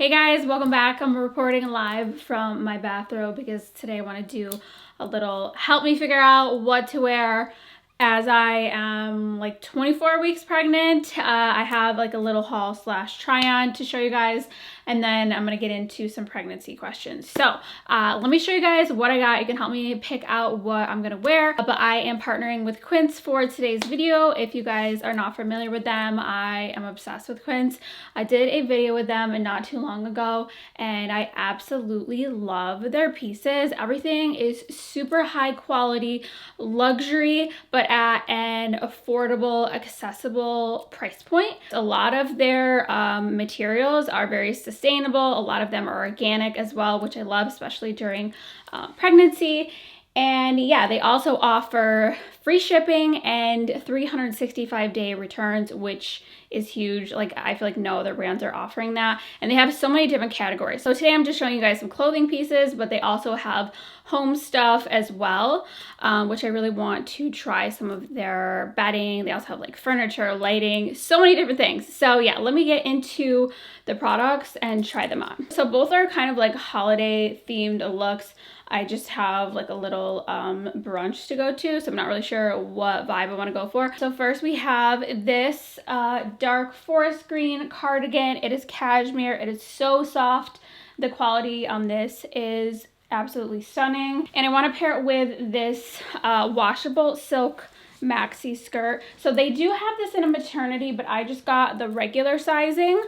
Hey guys, welcome back. I'm reporting live from my bathrobe because today I want to do a little help me figure out what to wear as I am like 24 weeks pregnant. I have like a little haul slash try on to show you guys, and then I'm gonna get into some pregnancy questions. So let me show you guys what I got. You can help me pick out what I'm gonna wear, but I am partnering with Quince for today's video. If you guys are not familiar with them, I am obsessed with Quince. I did a video with them not too long ago, and I absolutely love their pieces. Everything is super high quality, luxury, but at an affordable, accessible price point. A lot of their materials are very sustainable. A lot of them are organic as well, which I love, especially during pregnancy. And yeah, they also offer free shipping and 365-day returns, which is huge. Like, I feel like no other brands are offering that. And they have so many different categories. So today I'm just showing you guys some clothing pieces, but they also have home stuff as well, which I really want to try some of their bedding. They also have like furniture, lighting, so many different things. So yeah, let me get into the products and try them on. So both are kind of like holiday themed looks. I just have like a little brunch to go to, so I'm not really sure what vibe I want to go for. So first we have this dark forest green cardigan. It is cashmere. It is so soft. The quality on this is absolutely stunning. And I want to pair it with this washable silk maxi skirt. So they do have this in a maternity, but I just got the regular sizing.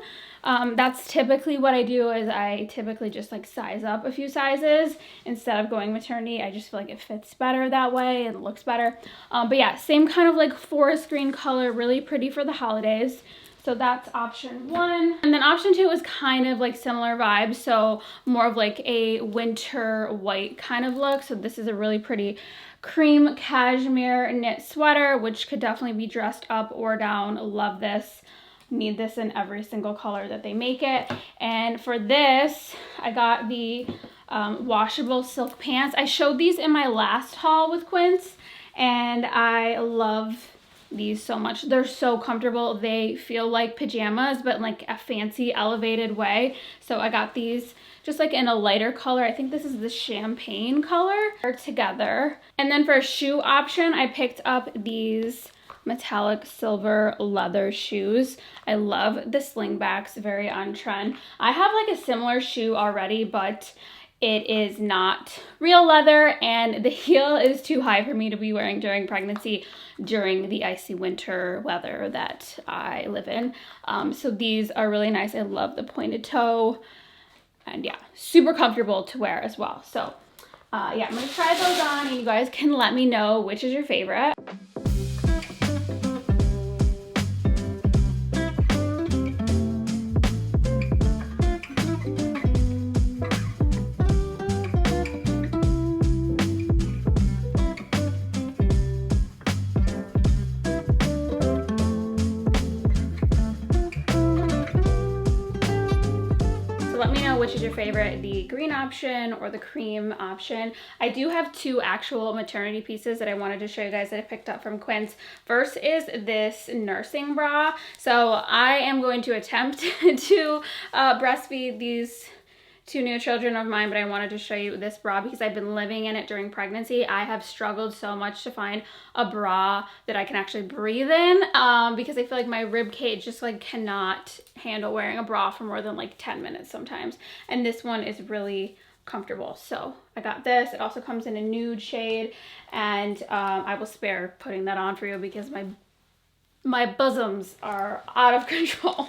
That's typically what I do, is I typically just like size up a few sizes instead of going maternity. I just feel like it fits better that way and looks better. But yeah, same kind of like forest green color, really pretty for the holidays. So that's option one. And then option two is kind of like similar vibes. So more of like a winter white kind of look. So this is a really pretty cream cashmere knit sweater, which could definitely be dressed up or down. Love this. Need this in every single color that they make it. And for this, I got the washable silk pants. I showed these in my last haul with Quince, and I love these so much. They're so comfortable. They feel like pajamas, but in like a fancy elevated way. So I got these just like in a lighter color. I think this is the champagne color. They're together. And then for a shoe option, I picked up these metallic silver leather shoes. I love the slingbacks, very on trend. I have like a similar shoe already, but it is not real leather, and the heel is too high for me to be wearing during pregnancy, during the icy winter weather that I live in. So these are really nice. I love the pointed toe, and yeah, super comfortable to wear as well. So yeah, I'm gonna try those on, and you guys can let me know which is your favorite. Let me know which is your favorite, the green option or the cream option. I do have two actual maternity pieces that I wanted to show you guys that I picked up from Quince. First is this nursing bra. So I am going to attempt to breastfeed these two new children of mine, but I wanted to show you this bra because I've been living in it during pregnancy. I have struggled so much to find a bra that I can actually breathe in because I feel like my rib cage just like cannot handle wearing a bra for more than like 10 minutes sometimes. And this one is really comfortable. So I got this. It also comes in a nude shade, and I will spare putting that on for you because my bosoms are out of control.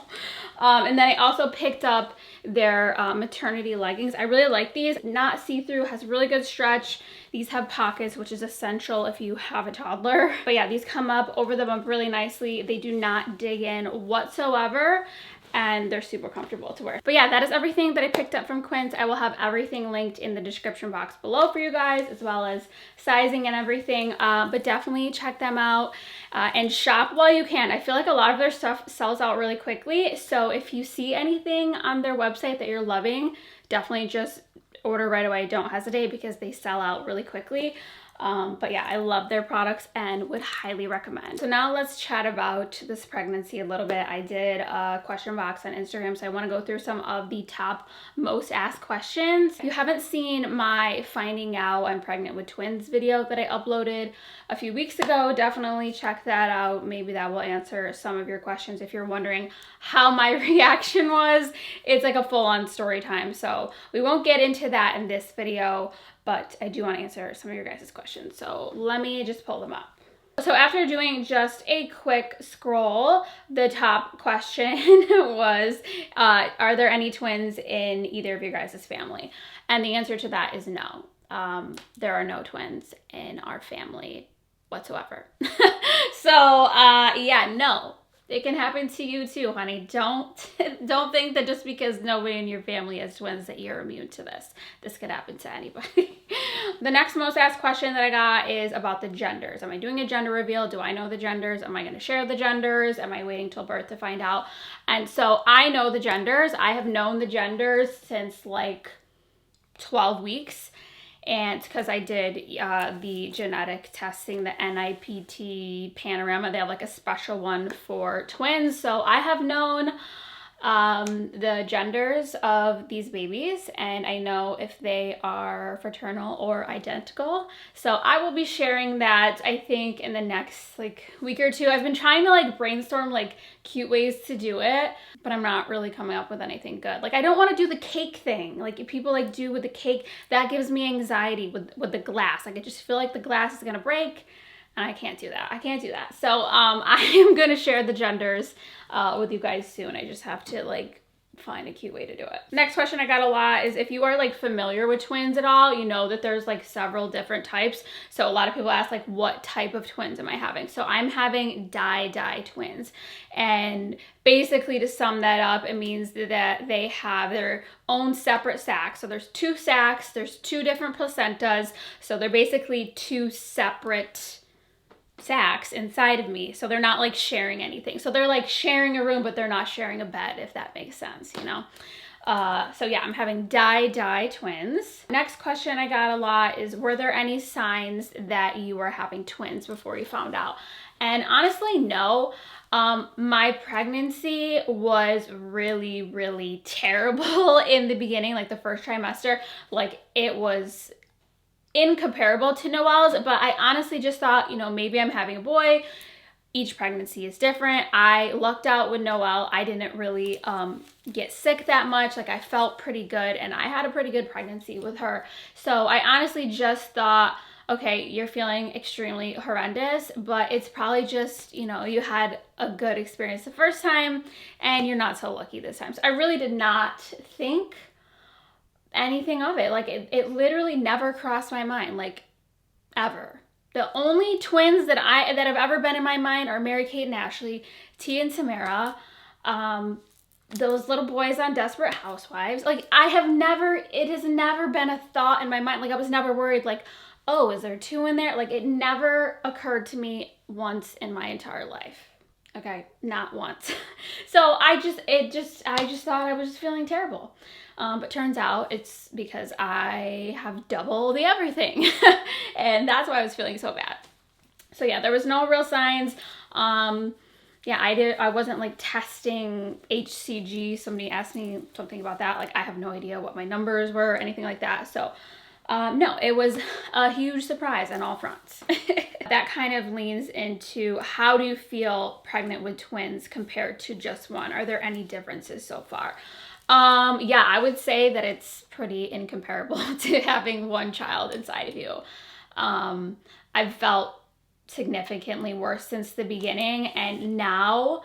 And then I also picked up their maternity leggings. I really like these. Not see-through, has really good stretch. These have pockets, which is essential if you have a toddler. But yeah, these come up over the bump really nicely. They do not dig in whatsoever, and they're super comfortable to wear. But yeah, that is everything that I picked up from Quince. I will have everything linked in the description box below for you guys, as well as sizing and everything. But definitely check them out and shop while you can. I feel like a lot of their stuff sells out really quickly. So if you see anything on their website that you're loving, definitely just order right away. Don't hesitate because they sell out really quickly. But yeah, I love their products and would highly recommend. So now let's chat about this pregnancy a little bit. I did a question box on Instagram, so I want to go through some of the top most asked questions. If you haven't seen my finding out I'm pregnant with twins video that I uploaded a few weeks ago, definitely check that out. Maybe that will answer some of your questions if you're wondering how my reaction was. It's like a full-on story time, so we won't get into that in this video, but I do want to answer some of your guys' questions. So let me just pull them up. So after doing just a quick scroll, the top question was, are there any twins in either of your guys' family? And the answer to that is no. There are no twins in our family whatsoever. So yeah, no. It can happen to you too, honey. Don't think that just because nobody in your family has twins that you're immune to this. This could happen to anybody. The next most asked question that I got is about the genders. Am I doing a gender reveal? Do I know the genders? Am I going to share the genders? Am I waiting till birth to find out? And so I know the genders. I have known the genders since like 12 weeks. And because I did the genetic testing, the NIPT panorama, they have like a special one for twins. So I have known the genders of these babies, and I know if they are fraternal or identical. So I will be sharing that, I think, in the next like week or two. I've been trying to like brainstorm like cute ways to do it, but I'm not really coming up with anything good. Like I don't want to do the cake thing like if people like do with the cake. That gives me anxiety with the glass. Like I just feel like the glass is gonna break, and I can't do that. I can't do that. So I am gonna share the genders with you guys soon. I just have to like find a cute way to do it. Next question I got a lot is if you are like familiar with twins at all, you know that there's like several different types. So a lot of people ask like, what type of twins am I having? So I'm having die twins. And basically to sum that up, it means that they have their own separate sacs. So there's 2 sacs, there's 2 different placentas. So they're basically 2 separate sacs inside of me, so they're not like sharing anything. So they're like sharing a room, but they're not sharing a bed, if that makes sense, you know. So yeah, I'm having die twins. Next question I got a lot is, were there any signs that you were having twins before you found out? And honestly, no. My pregnancy was really terrible in the beginning, like the first trimester. Like it was incomparable to Noelle's, but I honestly just thought, you know, maybe I'm having a boy. Each pregnancy is different. I lucked out with Noelle. I didn't really get sick that much. Like I felt pretty good, and I had a pretty good pregnancy with her. So I honestly just thought, okay, you're feeling extremely horrendous, but it's probably just, you know, you had a good experience the first time and you're not so lucky this time. So I really did not think anything of it. Like it literally never crossed my mind, like ever. The only twins that have ever been in my mind are Mary Kate and Ashley, T and Tamara, those little boys on Desperate Housewives. Like it has never been a thought in my mind. Like I was never worried like, oh, is there 2 in there? Like it never occurred to me once in my entire life. Okay, not once. So I just thought I was just feeling terrible. But turns out it's because I have double the everything. And that's why I was feeling so bad. So yeah, there was no real signs. Yeah, I wasn't like testing HCG. Somebody asked me something about that. Like I have no idea what my numbers were or anything like that. So no, it was a huge surprise on all fronts. That kind of leans into, how do you feel pregnant with twins compared to just one? Are there any differences so far? Yeah, I would say that it's pretty incomparable to having one child inside of you. I've felt significantly worse since the beginning, and now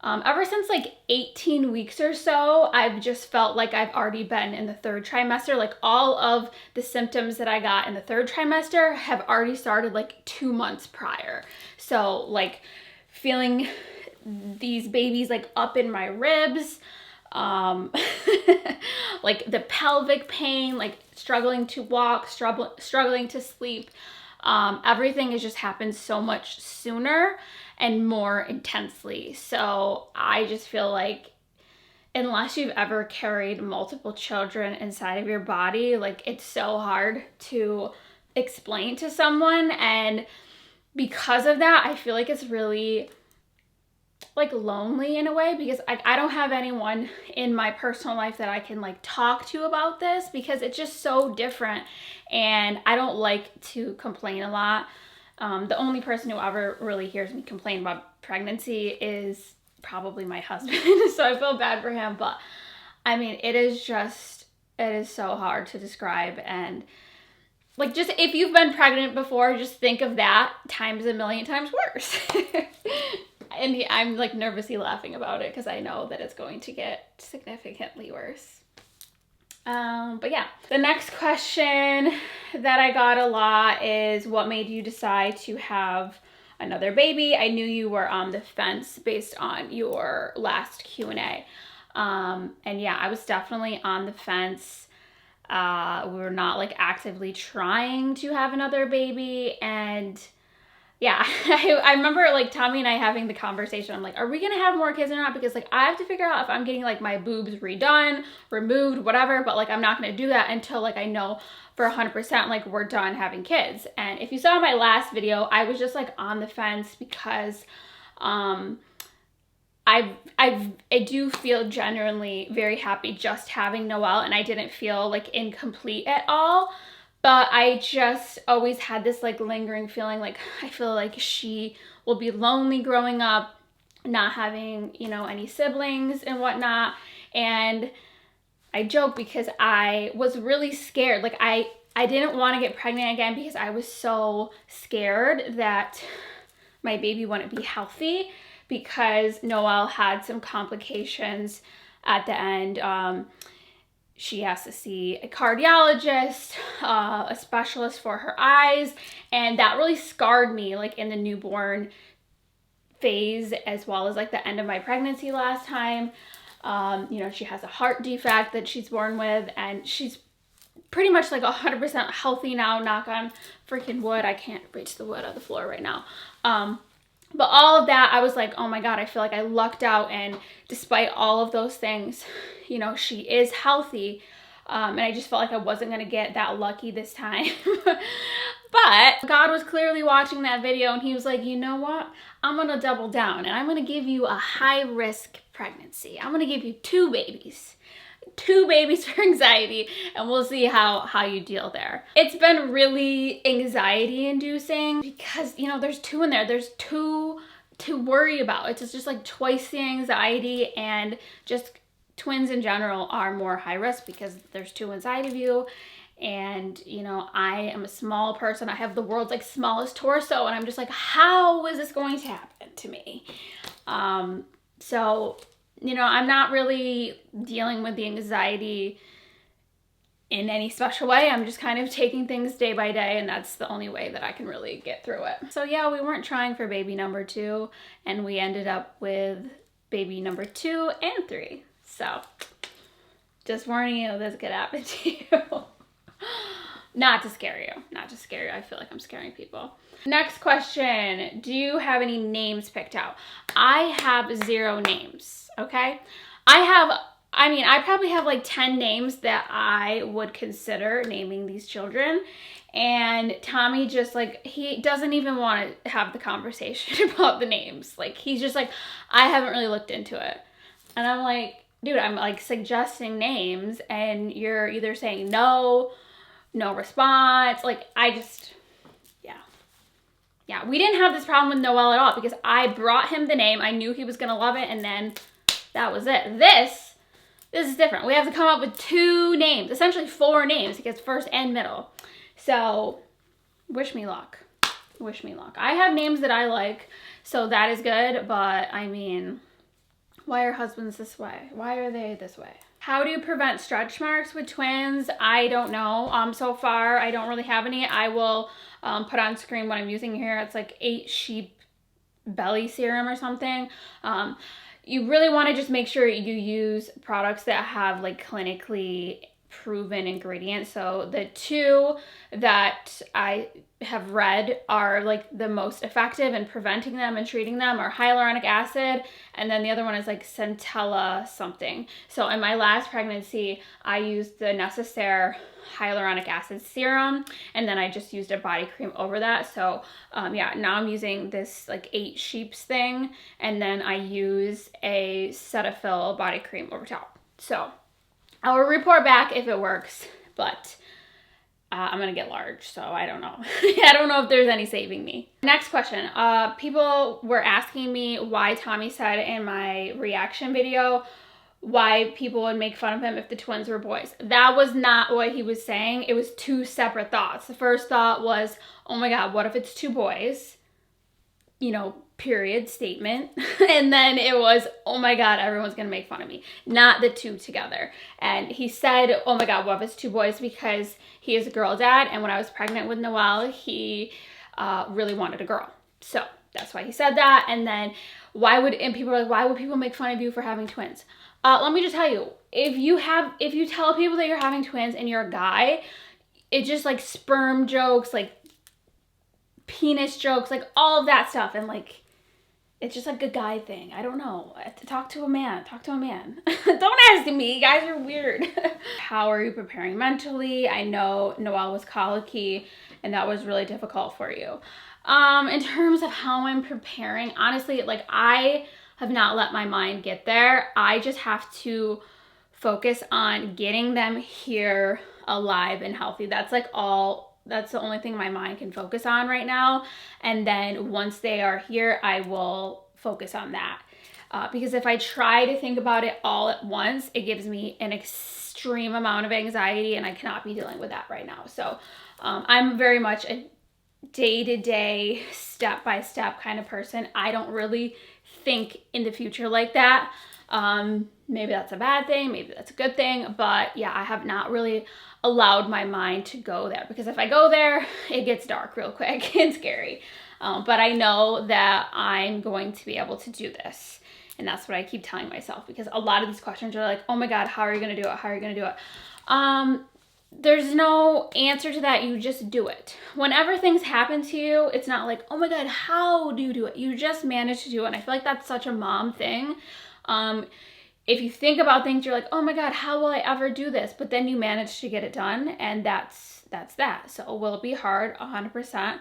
ever since like 18 weeks or so, I've just felt like I've already been in the 3rd trimester. Like all of the symptoms that I got in the 3rd trimester have already started like 2 months prior. So like feeling these babies like up in my ribs, like the pelvic pain, like struggling to walk, struggling to sleep. Everything has just happened so much sooner and more intensely. So I just feel like unless you've ever carried multiple children inside of your body, like it's so hard to explain to someone. And because of that, I feel like it's really like lonely in a way, because I don't have anyone in my personal life that I can like talk to about this, because it's just so different, and I don't like to complain a lot. The only person who ever really hears me complain about pregnancy is probably my husband. So I feel bad for him, but I mean, it is so hard to describe. And like, just if you've been pregnant before, just think of that times a million times worse. And I'm like nervously laughing about it because I know that it's going to get significantly worse. But yeah, the next question that I got a lot is, what made you decide to have another baby? I knew you were on the fence based on your last Q&A. And yeah, I was definitely on the fence. We were not like actively trying to have another baby. And yeah, I remember like Tommy and I having the conversation. I'm like, are we gonna have more kids or not? Because like I have to figure out if I'm getting like my boobs redone, removed, whatever, but like I'm not gonna do that until like I know for 100% like we're done having kids. And if you saw my last video, I was just like on the fence because I do feel genuinely very happy just having Noelle, and I didn't feel like incomplete at all. But I just always had this like lingering feeling like I feel like she will be lonely growing up, not having, you know, any siblings and whatnot. And I joke because I was really scared. Like I didn't want to get pregnant again because I was so scared that my baby wouldn't be healthy, because Noelle had some complications at the end. She has to see a cardiologist, a specialist for her eyes, and that really scarred me like in the newborn phase, as well as like the end of my pregnancy last time. You know, she has a heart defect that she's born with, and she's pretty much like 100% healthy now, knock on freaking wood. I can't reach the wood on the floor right now. But all of that, I was like, oh my God, I feel like I lucked out. And despite all of those things, you know, she is healthy. And I just felt like I wasn't going to get that lucky this time. But God was clearly watching that video, and he was like, you know what? I'm going to double down, and I'm going to give you a high risk pregnancy. I'm going to give you two babies for anxiety, and we'll see how you deal there. It's been really anxiety inducing because, you know, there's two in there. There's two to worry about. It's just like twice the anxiety, and just twins in general are more high risk because there's two inside of you. And, you know, I am a small person. I have the world's like smallest torso, and I'm just like, how is this going to happen to me? So, you know, I'm not really dealing with the anxiety in any special way. I'm just kind of taking things day by day, and that's the only way that I can really get through it. So yeah, we weren't trying for baby number 2, and we ended up with baby number 2 and 3. So just warning you, this could happen to you. Not to scare you. Not to scare you. I feel like I'm scaring people. Next question. Do you have any names picked out? I have 0 names, okay? I probably have like 10 names that I would consider naming these children. And Tommy just like, he doesn't even want to have the conversation about the names. Like, he's just like, I haven't really looked into it. And I'm like, dude, I'm like suggesting names, and you're either saying no response. Like, yeah, we didn't have this problem with Noelle at all because I brought him the name. I knew he was gonna love it, and then that was it. This is different. We have to come up with 2 names, essentially 4 names, because first and middle. So wish me luck. Wish me luck. I have names that I like, so that is good, but I mean, why are husbands this way? Why are they this way? How do you prevent stretch marks with twins? I don't know. So far, I don't really have any. I will put on screen what I'm using here. It's like 8 sheep belly serum or something. You really want to just make sure you use products that have like clinically proven ingredient. So the two that I have read are like the most effective in preventing them and treating them are hyaluronic acid, and then the other one is like centella something. So in my last pregnancy, I used the Necessaire hyaluronic acid serum, and then I just used a body cream over that. So yeah, now I'm using this like 8 Sheeps thing, and then I use a Cetaphil body cream over top. So I'll report back if it works, but I'm gonna get large, so I don't know. I don't know if there's any saving me. Next question. People were asking me why Tommy said in my reaction video why people would make fun of him if the twins were boys. That was not what he was saying. It was 2 separate thoughts. The first thought was, oh my God, what if it's 2 boys? You know, period, statement. And then it was, oh my God, everyone's gonna make fun of me. Not the 2 together. And he said, oh my God, what if it's 2 boys? Because he is a girl dad, and when I was pregnant with Noelle, he really wanted a girl. So that's why he said that. And then and people are like, why would people make fun of you for having twins? Let me just tell you, if you tell people that you're having twins and you're a guy, it's just like sperm jokes, like penis jokes, like all of that stuff. And like, it's just like a guy thing. I don't know. To talk to a man. Talk to a man. Don't ask me. You guys are weird. How are you preparing mentally? I know Noelle was colicky, and that was really difficult for you. In terms of how I'm preparing, honestly, like I have not let my mind get there. I just have to focus on getting them here alive and healthy. That's the only thing my mind can focus on right now. And then once they are here, I will focus on that. Because if I try to think about it all at once, it gives me an extreme amount of anxiety, and I cannot be dealing with that right now. So I'm very much a day-to-day, step-by-step kind of person. I don't really think in the future like that. Maybe that's a bad thing, maybe that's a good thing, but yeah, I have not really allowed my mind to go there, because if I go there, it gets dark real quick and scary. But I know that I'm going to be able to do this, and that's what I keep telling myself, because a lot of these questions are like, oh my God, how are you gonna do it? How are you gonna do it? There's no answer to that. You just do it. Whenever things happen to you, it's not like, oh my God, how do you do it? You just manage to do it. And I feel like that's such a mom thing. If you think about things, you're like, oh my God, how will I ever do this? But then you manage to get it done, and that's that. So will it be hard? 100%.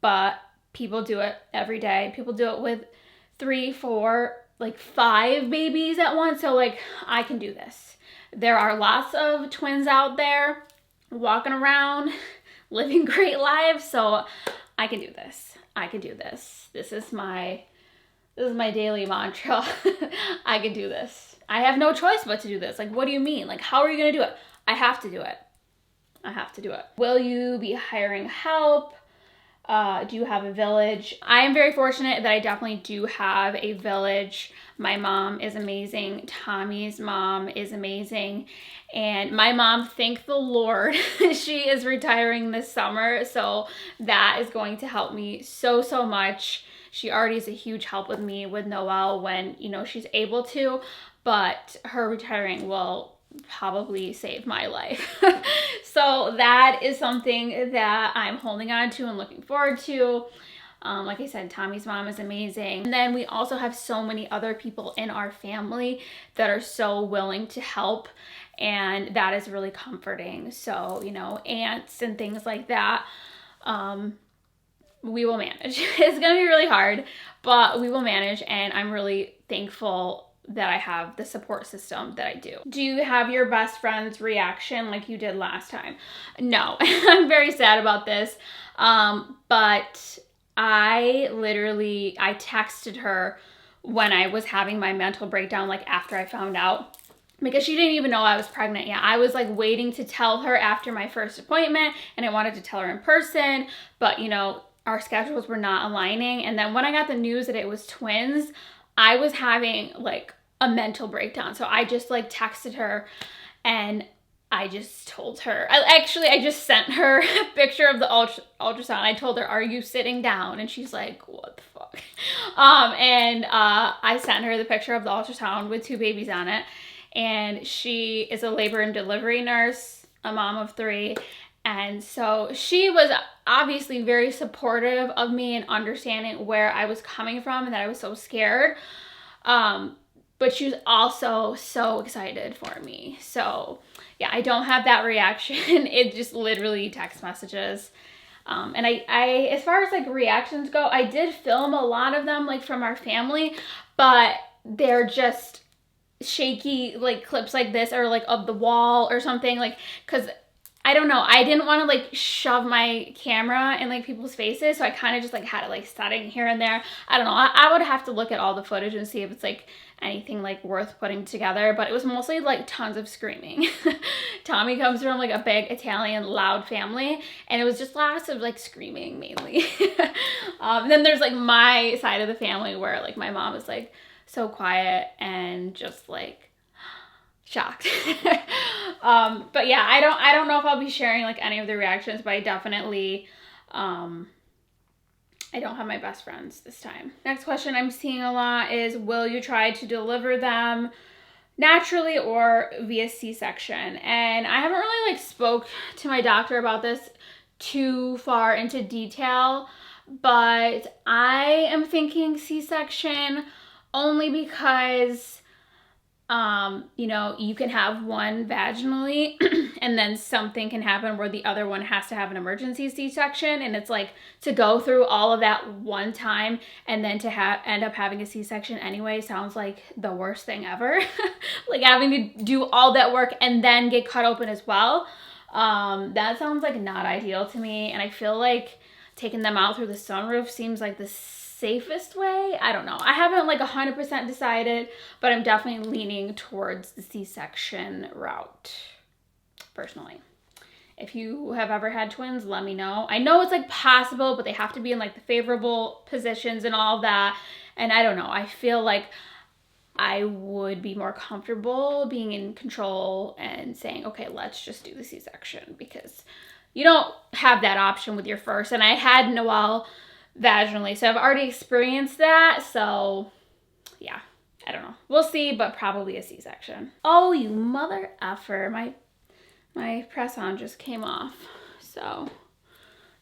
But people do it every day. People do it with 3, 4, like 5 babies at once. So like, I can do this. There are lots of twins out there walking around, living great lives. So I can do this. I can do this. This is my daily mantra. I can do this. I have no choice but to do this. Like, what do you mean? Like, how are you going to do it? I have to do it. I have to do it. Will you be hiring help? Do you have a village? I am very fortunate that I definitely do have a village. My mom is amazing. Tommy's mom is amazing. And my mom, thank the Lord, she is retiring this summer. So that is going to help me so much. She already is a huge help with me with Noelle when, you know, she's able to, but her retiring will probably save my life. So that is something that I'm holding on to and looking forward to. Like I said, Tommy's mom is amazing. And then we also have so many other people in our family that are so willing to help, and that is really comforting. So, you know, aunts and things like that. We will manage. It's gonna be really hard, but we will manage, and I'm really thankful that I have the support system that I do. Do you have your best friend's reaction like you did last time? No, I'm very sad about this, but I texted her when I was having my mental breakdown, like after I found out, because she didn't even know I was pregnant yet. I was like waiting to tell her after my first appointment, and I wanted to tell her in person, but you know, our schedules were not aligning. And then when I got the news that it was twins, I was having like a mental breakdown. So I just like texted her, and I just told her, I just sent her a picture of the ultrasound. I told her, are you sitting down? And she's like, what the fuck? I sent her the picture of the ultrasound with 2 babies on it. and she is a labor and delivery nurse, a mom of 3. And so she was obviously very supportive of me and understanding where I was coming from and that I was so scared. But she was also so excited for me. So yeah, I don't have that reaction. It just literally text messages. And I, as far as like reactions go, I did film a lot of them like from our family, but they're just shaky, like clips like this, or like of the wall or something, like, cause I don't know, I didn't want to like shove my camera in like people's faces, so I kind of just like had it like setting here and there. I don't know, I would have to look at all the footage and see if it's like anything like worth putting together, but it was mostly like tons of screaming. Tommy comes from like a big Italian loud family, and it was just lots of like screaming mainly. Then there's like my side of the family where like my mom is like so quiet and just like shocked. But yeah, I don't know if I'll be sharing like any of the reactions, but I definitely I don't have my best friends this time. Next question I'm seeing a lot is, will you try to deliver them naturally or via C-section? And I haven't really like spoke to my doctor about this too far into detail, but I am thinking C-section only because you know, you can have one vaginally and then something can happen where the other one has to have an emergency C-section, and it's like to go through all of that one time and then to end up having a C-section anyway sounds like the worst thing ever. Like having to do all that work and then get cut open as well. That sounds like not ideal to me, and I feel like taking them out through the sunroof seems like the safest way. I don't know. I haven't like 100% decided, but I'm definitely leaning towards the C-section route personally. If you have ever had twins, let me know. I know it's like possible, but they have to be in like the favorable positions and all that. And I don't know. I feel like I would be more comfortable being in control and saying, okay, let's just do the C-section, because you don't have that option with your first. And I had Noelle vaginally, so I've already experienced that, so yeah, I don't know, we'll see, but probably a C-section. Oh, you mother effer, my press-on just came off, so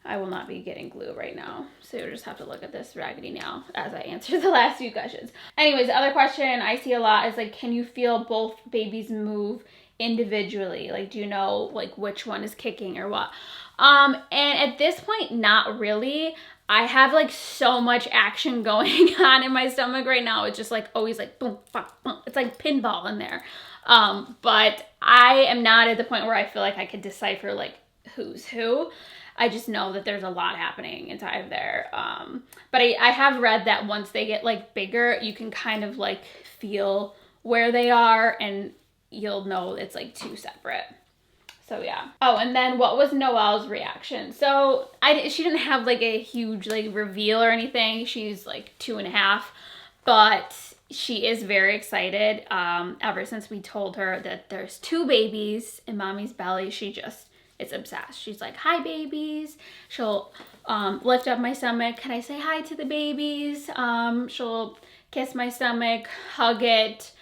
I will not be getting glue right now, so you'll just have to look at this raggedy nail as I answer the last few questions. Anyways, the other question I see a lot is like, can you feel both babies move individually? Like, do you know like which one is kicking or what? And at this point, not really. I have like so much action going on in my stomach right now. It's just like always like boom, boom, boom. It's like pinball in there. But I am not at the point where I feel like I could decipher like who's who. I just know that there's a lot happening inside of there. But I have read that once they get like bigger, you can kind of like feel where they are, and you'll know it's like 2 separate. So yeah. Oh, and then what was Noelle's reaction? So she didn't have like a huge like reveal or anything. She's like 2.5, but she is very excited. Ever since we told her that there's 2 babies in mommy's belly, she just is obsessed. She's like, hi babies. She'll lift up my stomach. Can I say hi to the babies? She'll kiss my stomach, hug it.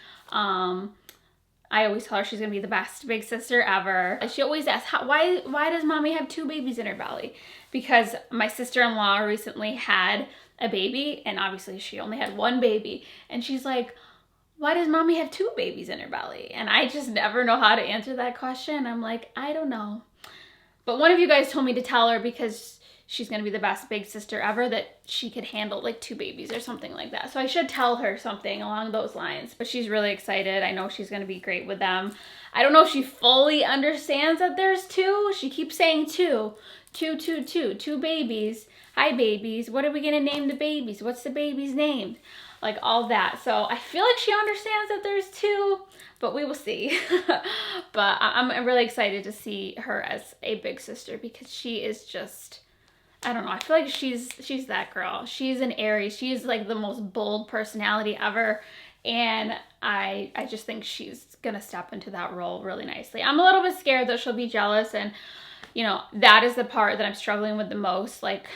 I always tell her she's gonna be the best big sister ever. She always asks, why does mommy have 2 babies in her belly? Because my sister-in-law recently had a baby, and obviously she only had 1 baby, and she's like, why does mommy have 2 babies in her belly? And I just never know how to answer that question. I'm like, I don't know. But one of you guys told me to tell her, because she's gonna be the best big sister ever, that she could handle like 2 babies or something like that. So I should tell her something along those lines. But she's really excited. I know she's gonna be great with them. I don't know if she fully understands that there's 2. She keeps saying 2 babies. Hi babies. What are we gonna name the babies? What's the baby's name? Like all that. So I feel like she understands that there's 2, but we will see. But I'm really excited to see her as a big sister, because she is just, I don't know, I feel like she's that girl. She's an Aries. She's like the most bold personality ever, and I just think she's gonna step into that role really nicely. I'm a little bit scared that she'll be jealous, and you know, that is the part that I'm struggling with the most. Like,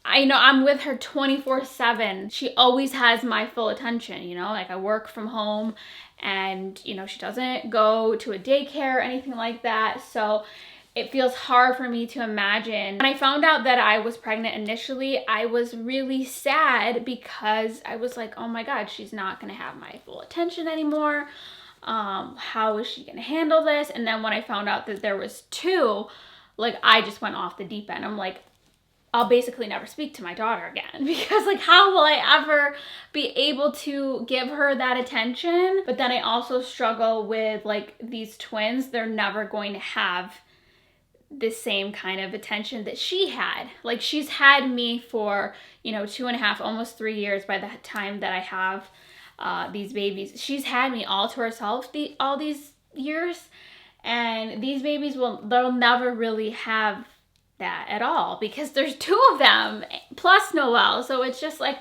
I know I'm with her 24/7. She always has my full attention, you know, like I work from home and, you know, she doesn't go to a daycare or anything like that. So it feels hard for me to imagine. When I found out that I was pregnant initially, I was really sad because I was like, oh my God, she's not gonna have my full attention anymore. How is she gonna handle this? And then when I found out that there was two, like I just went off the deep end. I'm like, I'll basically never speak to my daughter again because like how will I ever be able to give her that attention? But then I also struggle with like these twins, they're never going to have the same kind of attention that she had. Like she's had me for, you know, 2.5, almost 3 years by the time that I have these babies. She's had me all to herself all these years, and these babies they'll never really have that at all because there's 2 of them plus Noelle. So it's just like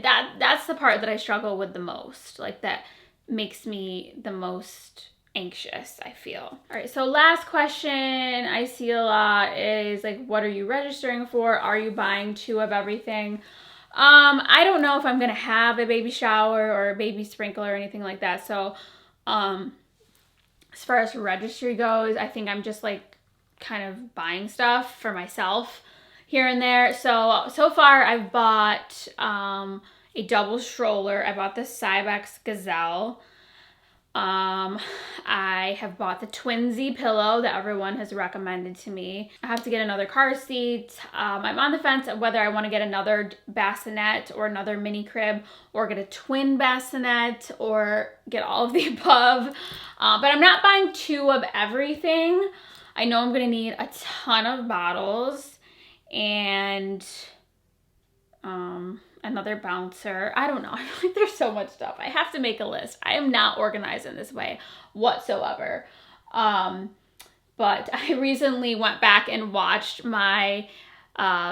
that's the part that I struggle with the most, like that makes me the most anxious, I feel. All right, so last question I see a lot is like, what are you registering for? Are you buying 2 of everything? I don't know if I'm gonna have a baby shower or a baby sprinkler or anything like that. So as far as registry goes, I think I'm just like kind of buying stuff for myself here and there. So far I've bought a double stroller. I bought the Cybex Gazelle. I have bought the Twinsy pillow that everyone has recommended to me. I have to get another car seat. I'm on the fence of whether I want to get another bassinet or another mini crib or get a twin bassinet or get all of the above. But I'm not buying 2 of everything. I know I'm going to need a ton of bottles and another bouncer. I don't know. I feel like there's so much stuff. I have to make a list. I am not organized in this way whatsoever. But I recently went back and watched my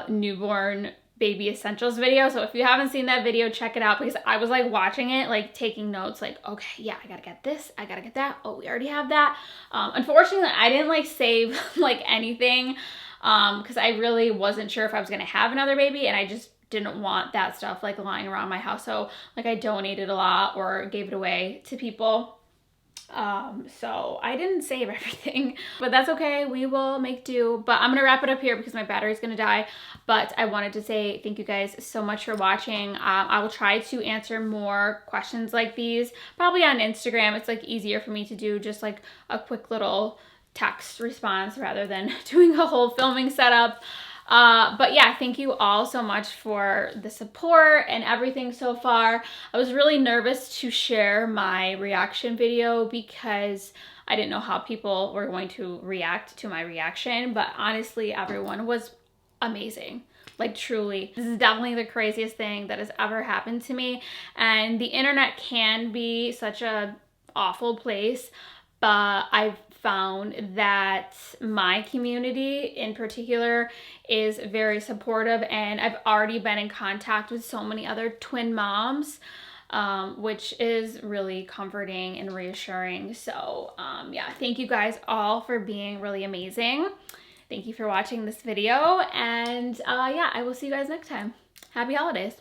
newborn baby essentials video. So if you haven't seen that video, check it out because I was like watching it, like taking notes, like, okay, yeah, I gotta get this, I gotta get that. Oh, we already have that. Unfortunately, I didn't like save like anything because I really wasn't sure if I was gonna have another baby, and I just didn't want that stuff like lying around my house. So like I donated a lot or gave it away to people. So I didn't save everything, but that's okay. We will make do. But I'm gonna wrap it up here because my battery's gonna die. But I wanted to say thank you guys so much for watching. I will try to answer more questions like these, probably on Instagram. It's like easier for me to do just like a quick little text response rather than doing a whole filming setup. But yeah, thank you all so much for the support and everything so far. I was really nervous to share my reaction video because I didn't know how people were going to react to my reaction, but honestly, everyone was amazing. Like truly, this is definitely the craziest thing that has ever happened to me. And the internet can be such a awful place, but I've found that my community in particular is very supportive, and I've already been in contact with so many other twin moms, which is really comforting and reassuring. So yeah, thank you guys all for being really amazing. Thank you for watching this video, and yeah, I will see you guys next time. Happy holidays.